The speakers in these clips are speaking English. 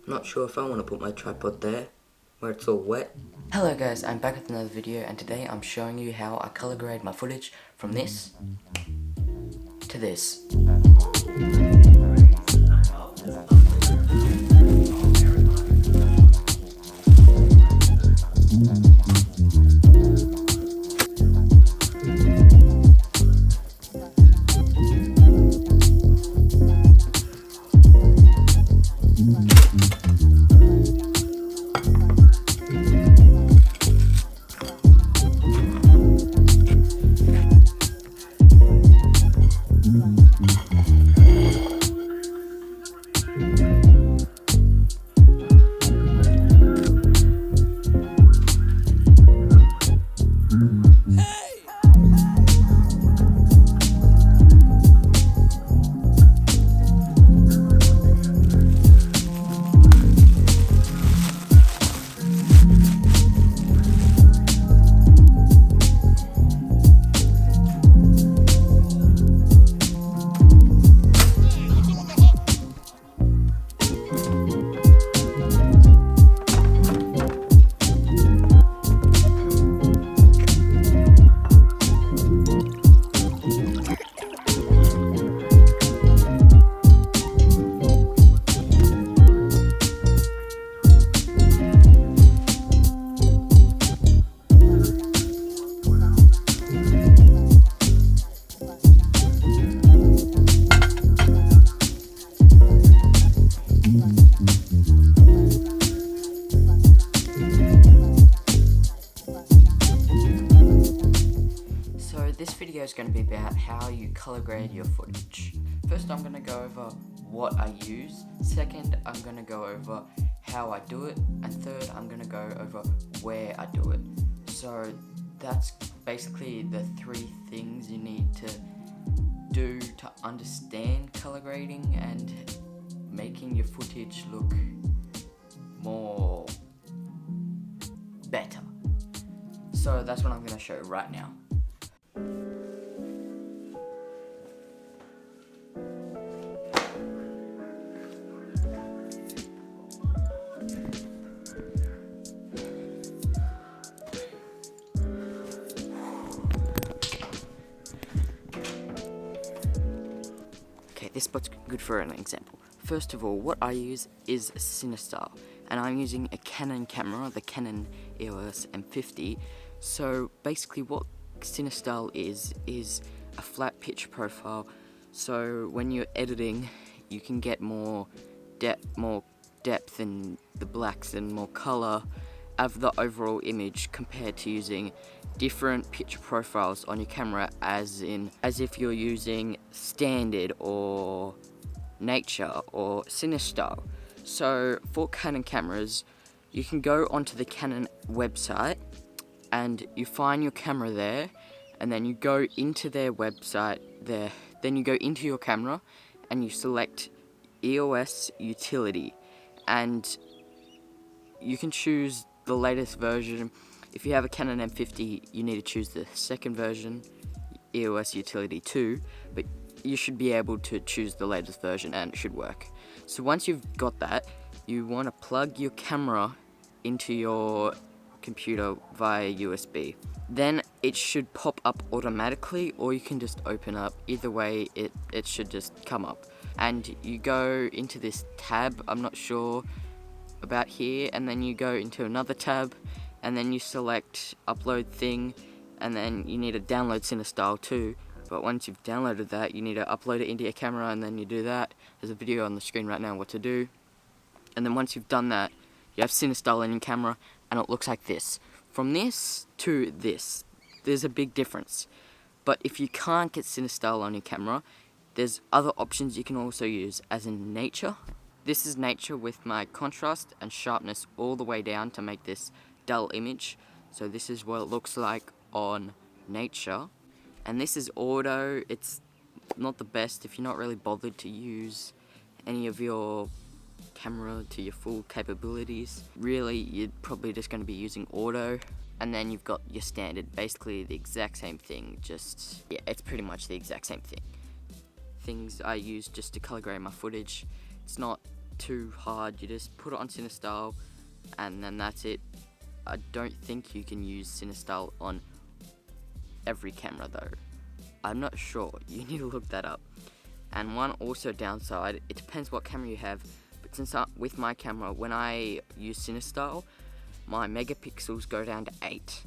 Not sure if I want to put my tripod there, where it's all wet. Hello guys, I'm back with another video, and today I'm showing you how I color grade my footage from this to this. This video is going to be about how you color grade your footage. First, I'm going to go over what I use. Second, I'm going to go over how I do it. And third, I'm going to go over where I do it. So that's basically the three things you need to do to understand color grading and making your footage look more better. So that's what I'm going to show right now. Okay, this spot's good for an example. First of all, what I use is CineStyle, and I'm using a Canon camera, the Canon EOS M50. So basically what CineStyle is a flat pitch profile, so when you're editing you can get more depth in the blacks and more color of the overall image compared to using different picture profiles on your camera as if you're using standard or nature or CineStyle. So for Canon cameras, you can go onto the Canon website and you find your camera there, and then you go into their website there, then you go into your camera and you select EOS utility, and you can choose the latest version. If you have a Canon M50, you need to choose the second version, EOS utility 2, but you should be able to choose the latest version and it should work. So once you've got that, you want to plug your camera into your computer via USB. Then it should pop up automatically, or you can just open up. Either way, it should just come up. And you go into this tab, I'm not sure about here, and then you go into another tab, and then you select upload thing, and then you need to download CineStyle too. But once you've downloaded that, you need to upload it into your camera, and then you do that. There's a video on the screen right now what to do. And then once you've done that, you have CineStyle in your camera, and it looks like this. From this to this, there's a big difference. But if you can't get CineStyle on your camera, there's other options you can also use, as in nature. This is nature with my contrast and sharpness all the way down to make this dull image. So this is what it looks like on nature. And this is auto. It's not the best if you're not really bothered to use any of your camera to your full capabilities. Really, you're probably just going to be using auto. And then you've got your standard, basically the exact same thing, just, yeah, it's pretty much the exact same thing. Things I use just to color grade my footage. It's not too hard. You just put it on CineStyle and then that's it. I don't think you can use CineStyle on every camera though. I'm not sure, you need to look that up. And one also downside, it depends what camera you have, but since with my camera, when I use CineStyle, my megapixels go down to 8.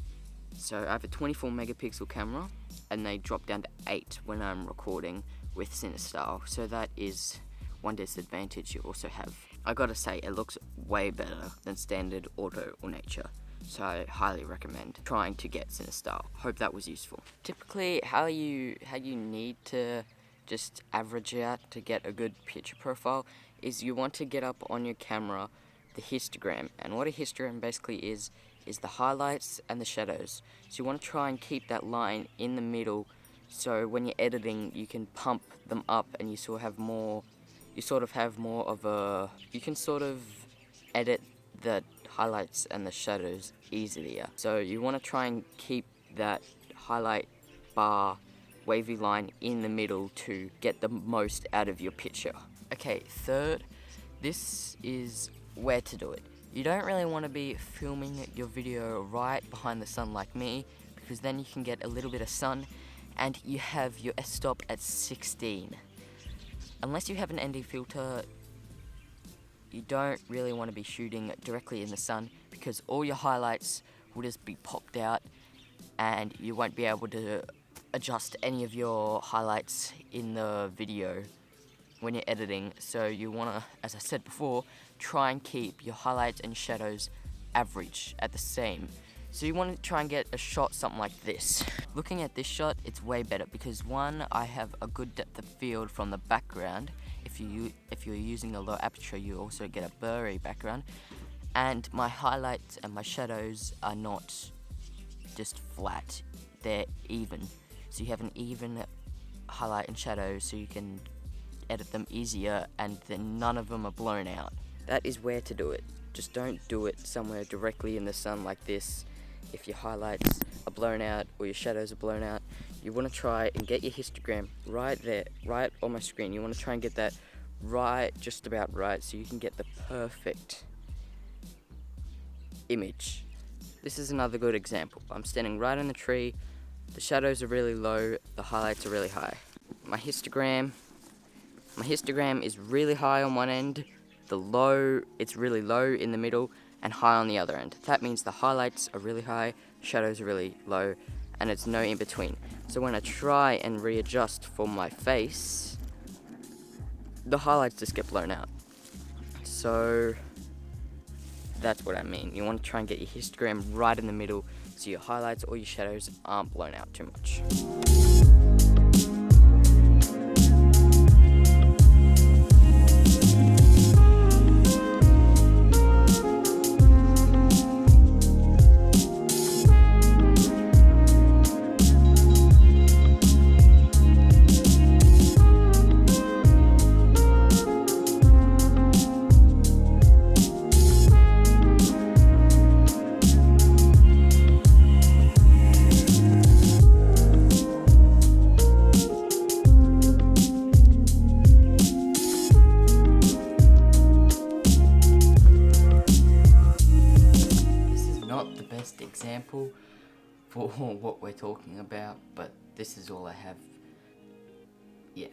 So I have a 24 megapixel camera and they drop down to 8 when I'm recording with CineStyle. So that is one disadvantage you also have. I gotta say, it looks way better than standard auto or nature. So I highly recommend trying to get CineStyle. Hope that was useful. Typically, how you need to just average out to get a good picture profile is you want to get up on your camera the histogram. And what a histogram basically is the highlights and the shadows. So you want to try and keep that line in the middle, so when you're editing you can pump them up and you sort of have more of a, you can sort of edit the highlights and the shadows easier. So you want to try and keep that highlight bar wavy line in the middle to get the most out of your picture. Okay, third, this is where to do it. You don't really want to be filming your video right behind the sun like me, because then you can get a little bit of sun and you have your f-stop at 16. Unless you have an ND filter, you don't really want to be shooting directly in the sun, because all your highlights will just be popped out and you won't be able to adjust any of your highlights in the video when you're editing. So you want to, as I said before, try and keep your highlights and shadows average at the same. So you want to try and get a shot something like this. Looking at this shot, it's way better because one, I have a good depth of field from the background. If you're using a low aperture, you also get a blurry background. And my highlights and my shadows are not just flat, they're even. So you have an even highlight and shadow, so you can edit them easier and then none of them are blown out. That is where to do it. Just don't do it somewhere directly in the sun like this. If your highlights are blown out or your shadows are blown out, you want to try and get your histogram right there, right on my screen. You want to try and get that right, just about right, so you can get the perfect image. This is another good example. I'm standing right on the tree, the shadows are really low, the highlights are really high. My histogram is really high on one end, it's really low in the middle, and high on the other end. That means the highlights are really high, shadows are really low, and it's no in between. So when I try and readjust for my face, the highlights just get blown out. So that's what I mean. You want to try and get your histogram right in the middle so your highlights or your shadows aren't blown out too much. Example for what we're talking about, but this is all I have. Yeah,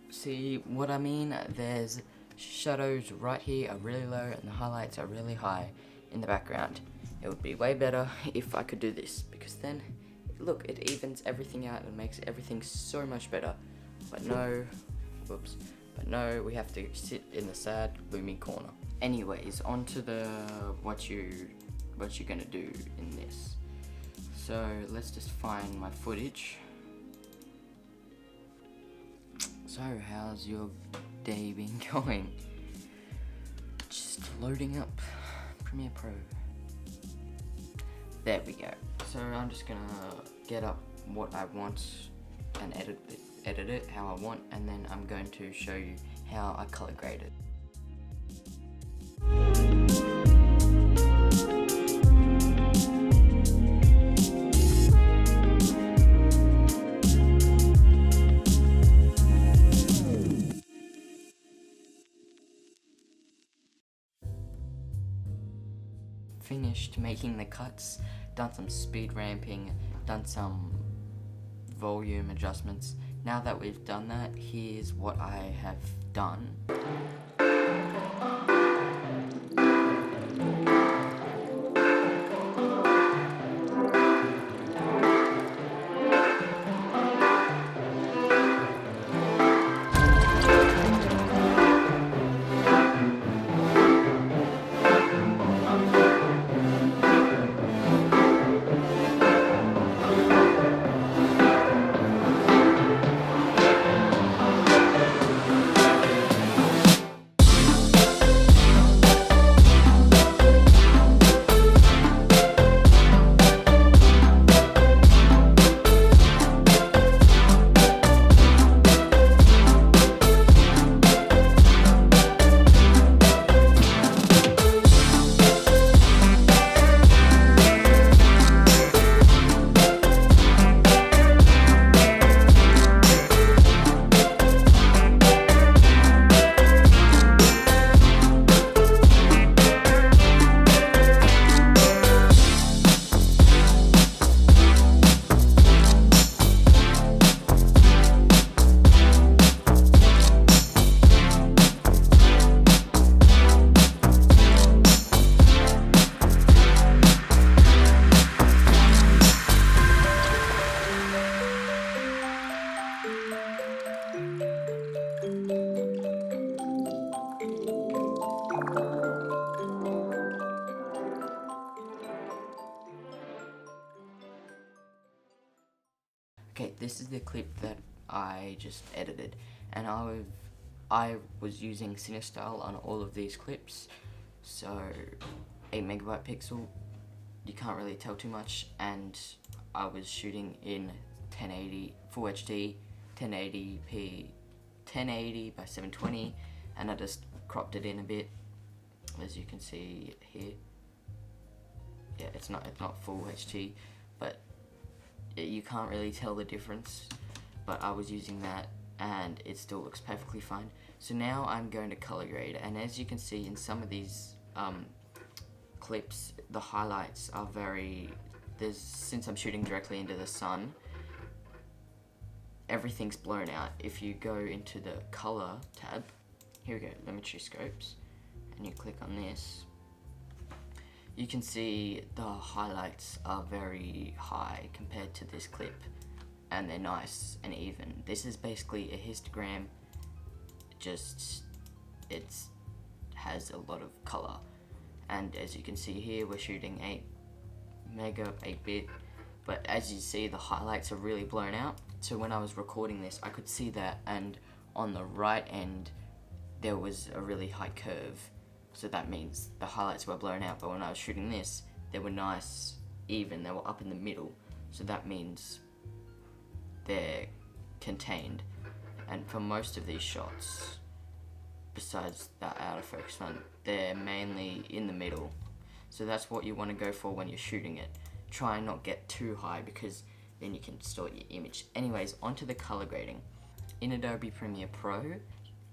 see what I mean? There's shadows right here are really low and the highlights are really high in the background. It would be way better if I could do this, because then look, it evens everything out and makes everything so much better. But no, we have to sit in the sad gloomy corner. Anyways, on to the what you're gonna do in this. So let's just find my footage. So how's your day been going? Just loading up Premiere Pro. There we go. So I'm just gonna get up what I want and edit it how I want, and then I'm going to show you how I color grade it. finished making the cuts, done some speed ramping, done some volume adjustments. Now that we've done that, here's what I have done. Okay, this is the clip that I just edited, and I was using CineStyle on all of these clips, so 8MB pixel, you can't really tell too much, and I was shooting in 1080 Full HD, 1080p, 1080 by 720, and I just cropped it in a bit, as you can see here. Yeah, it's not full HD, but you can't really tell the difference, but I was using that and it still looks perfectly fine. So now I'm going to color grade, and as you can see in some of these clips, the highlights are since I'm shooting directly into the sun, everything's blown out. If you go into the color tab, here we go, Lumetri scopes, and you click on this, you can see the highlights are very high compared to this clip, and they're nice and even. This is basically a histogram, just it has a lot of color, and as you can see here, we're shooting 8-bit, but as you see, the highlights are really blown out. So when I was recording this, I could see that, and on the right end there was a really high curve. So that means the highlights were blown out, but when I was shooting this, they were nice, even, they were up in the middle. So that means they're contained. And for most of these shots, besides that out of focus one, they're mainly in the middle. So that's what you want to go for when you're shooting it. Try and not get too high, because then you can distort your image. Anyways, onto the color grading. In Adobe Premiere Pro,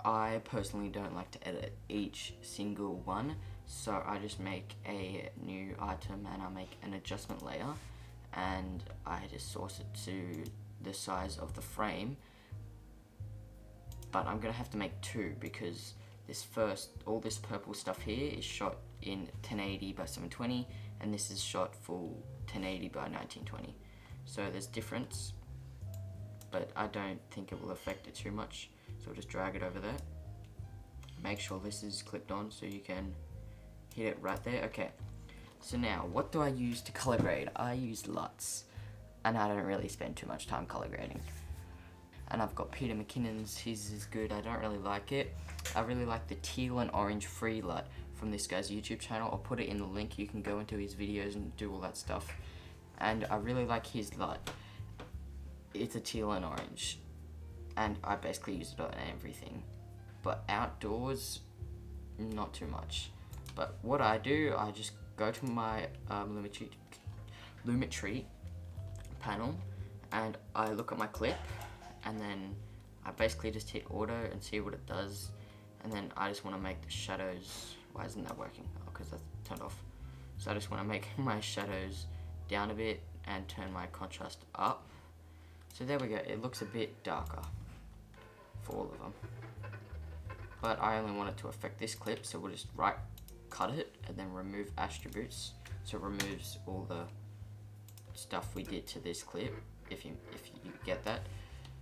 I personally don't like to edit each single one, so I just make a new item and I make an adjustment layer, and I just source it to the size of the frame. But I'm gonna have to make two, because all this purple stuff here is shot in 1080 by 720, and this is shot full 1080 by 1920. So there's difference, but I don't think it will affect it too much. So we'll just drag it over there. Make sure this is clipped on so you can hit it right there. Okay, so now what do I use to color grade? I use LUTs, and I don't really spend too much time color grading. And I've got Peter McKinnon's, his is good, I don't really like it. I really like the teal and orange free LUT from this guy's YouTube channel. I'll put it in the link, you can go into his videos and do all that stuff. And I really like his LUT. It's a teal and orange, and I basically use it on everything. But outdoors, not too much. But what I do, I just go to my Lumetri panel, and I look at my clip, and then I basically just hit auto and see what it does. And then I just want to make the shadows. Why isn't that working? Oh, because that's turned off. So I just want to make my shadows down a bit and turn my contrast up. So there we go, it looks a bit darker for all of them. But I only want it to affect this clip, so we'll just right cut it and then remove attributes. So it removes all the stuff we did to this clip, if you get that.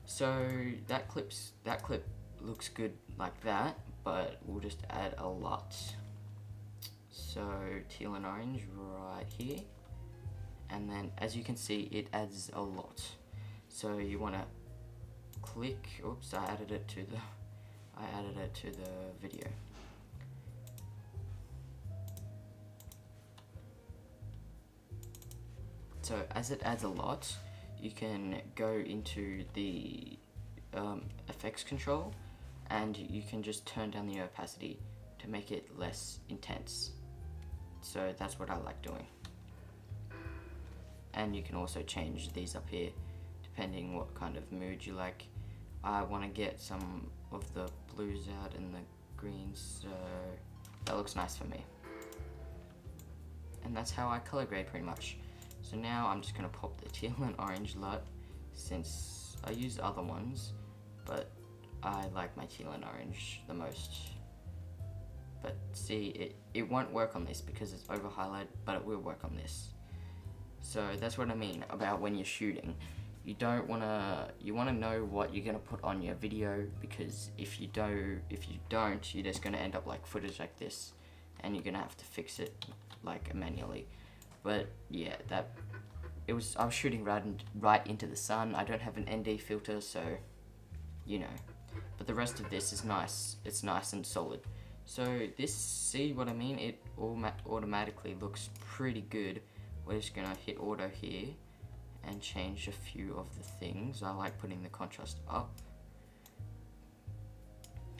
So that clip looks good like that, but we'll just add a lot. So teal and orange right here, and then as you can see it adds a lot. So you want to click, oops, I added it to the video. So as it adds a lot, you can go into the effects control and you can just turn down the opacity to make it less intense. So that's what I like doing. And you can also change these up here depending what kind of mood you like. I want to get some of the blues out and the greens, so that looks nice for me. And that's how I color grade pretty much. So now I'm just going to pop the teal and orange LUT, since I used other ones, but I like my teal and orange the most. But see, it won't work on this because it's over highlight, but it will work on this. So that's what I mean about when you're shooting. You want to know what you're gonna put on your video, because if you don't, you're just gonna end up like footage like this, and you're gonna have to fix it like manually. But yeah, I was shooting right into the sun. I don't have an ND filter, so you know. But the rest of this is nice. It's nice and solid. So this, see what I mean? It automatically looks pretty good. We're just gonna hit auto here and change a few of the things. I like putting the contrast up,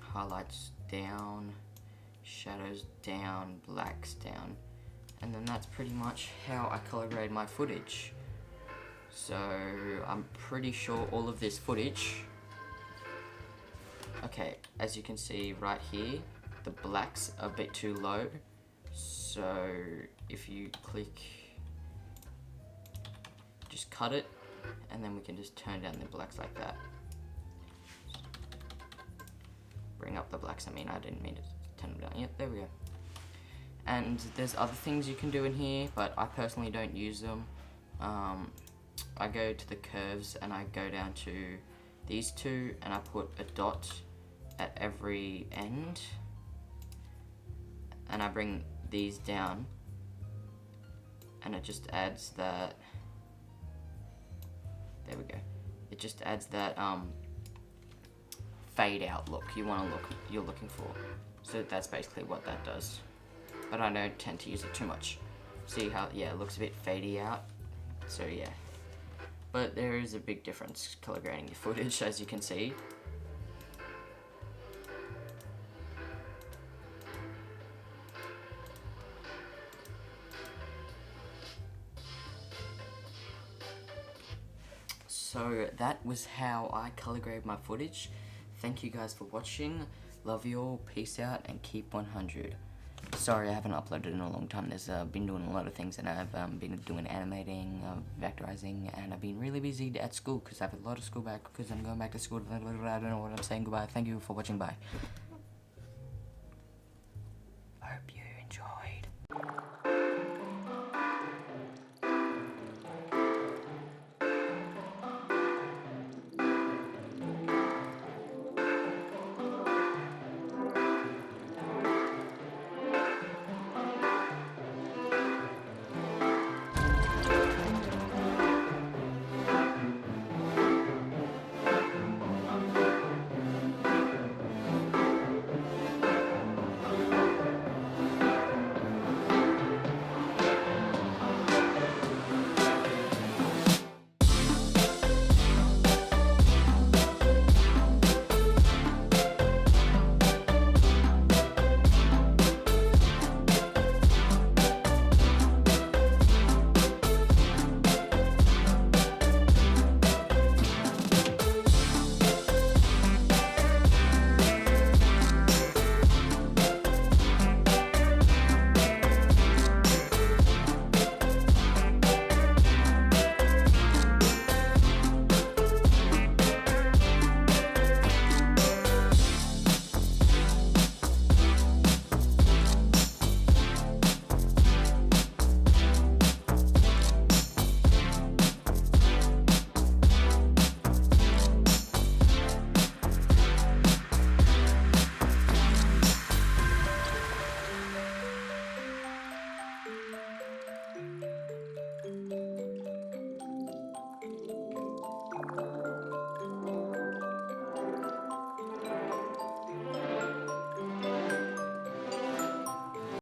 highlights down, shadows down, blacks down, and then that's pretty much how I color grade my footage. So I'm pretty sure all of this footage, okay, as you can see right here, the blacks are a bit too low. So if you click, just cut it, and then we can just turn down the blacks like that. Bring up the blacks, I didn't mean to turn them down. Yep, there we go. And there's other things you can do in here, but I personally don't use them. I go to the curves and I go down to these two and I put a dot at every end, and I bring these down, and it just adds that, there we go, it just adds that fade out look you're looking for. So that's basically what that does, but I don't tend to use it too much. See how, yeah, it looks a bit fadey out, so yeah. But there is a big difference color grading your footage, as you can see. So that was how I color grade my footage. Thank you guys for watching. Love you all. Peace out and keep 100. Sorry I haven't uploaded in a long time. There's been doing a lot of things, and I've been doing animating, vectorizing, and I've been really busy at school because I have a lot of school back because I'm going back to school. I don't know what I'm saying. Goodbye. Thank you for watching. Bye.